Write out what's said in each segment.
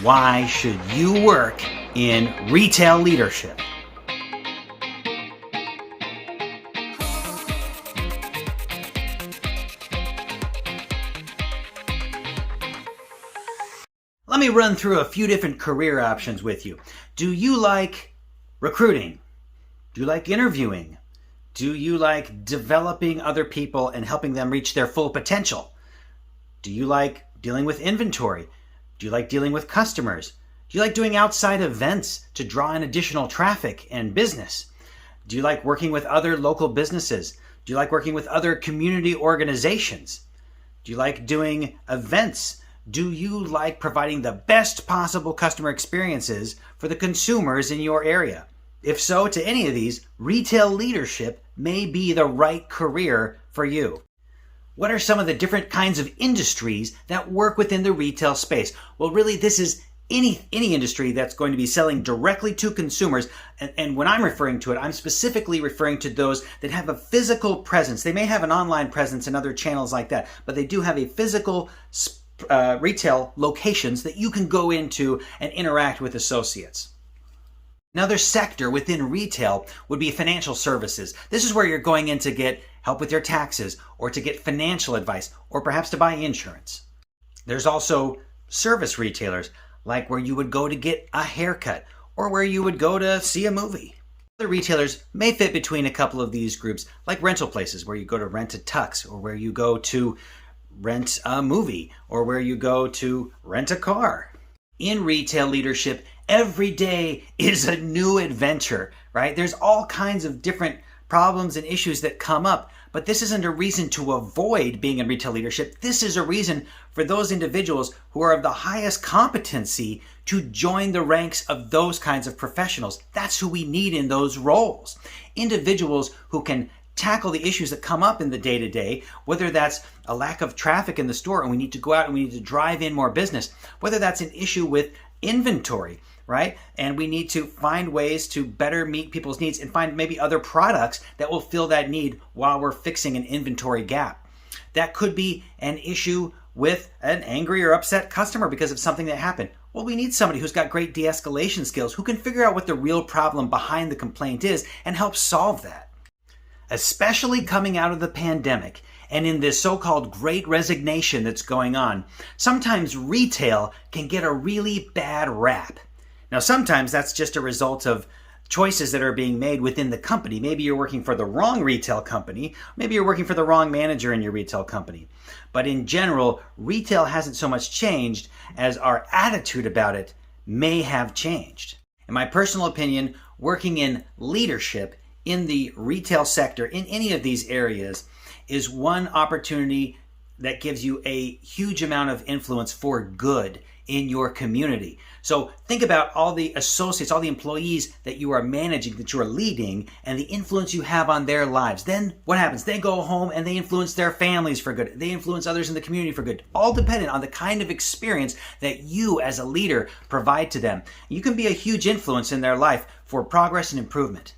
Why should you work in retail leadership? Let me run through a few different career options with you. Do you like recruiting? Do you like interviewing? Do you like developing other people and helping them reach their full potential? Do you like dealing with inventory? Do you like dealing with customers? Do you like doing outside events to draw in additional traffic and business? Do you like working with other local businesses? Do you like working with other community organizations? Do you like doing events? Do you like providing the best possible customer experiences for the consumers in your area? If so, to any of these, retail leadership may be the right career for you. What are some of the different kinds of industries that work within the retail space? Well, really, this is any industry that's going to be selling directly to consumers. And when I'm referring to it, I'm specifically referring to those that have a physical presence. They may have an online presence and other channels like that, but they do have a physical retail locations that you can go into and interact with associates. Another sector within retail would be financial services. This is where you're going in to get help with your taxes or to get financial advice or perhaps to buy insurance. There's also service retailers, like where you would go to get a haircut or where you would go to see a movie. Other retailers may fit between a couple of these groups, like rental places where you go to rent a tux or where you go to rent a movie or where you go to rent a car. In retail leadership, every day is a new adventure, right? There's all kinds of different problems and issues that come up, but this isn't a reason to avoid being in retail leadership. This is a reason for those individuals who are of the highest competency to join the ranks of those kinds of professionals. That's who we need in those roles. Individuals who can tackle the issues that come up in the day-to-day, whether that's a lack of traffic in the store and we need to go out and we need to drive in more business, whether that's an issue with inventory, right? And we need to find ways to better meet people's needs and find maybe other products that will fill that need while we're fixing an inventory gap. That could be an issue with an angry or upset customer because of something that happened. Well, we need somebody who's got great de-escalation skills, who can figure out what the real problem behind the complaint is and help solve that. Especially coming out of the pandemic and in this so-called great resignation that's going on, sometimes retail can get a really bad rap. Now, sometimes that's just a result of choices that are being made within the company. Maybe you're working for the wrong retail company. Maybe you're working for the wrong manager in your retail company. But in general, retail hasn't so much changed as our attitude about it may have changed. In my personal opinion, working in leadership in the retail sector, in any of these areas, is one opportunity that gives you a huge amount of influence for good in your community. So think about all the associates, all the employees that you are managing, that you are leading, and the influence you have on their lives. Then what happens? They go home and they influence their families for good. They influence others in the community for good. All dependent on the kind of experience that you as a leader provide to them. You can be a huge influence in their life for progress and improvement.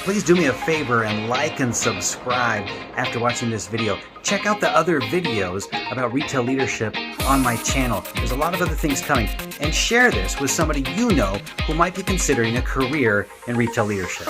Please do me a favor and like and subscribe after watching this video. Check out the other videos about retail leadership on my channel. There's a lot of other things coming. And share this with somebody you know who might be considering a career in retail leadership.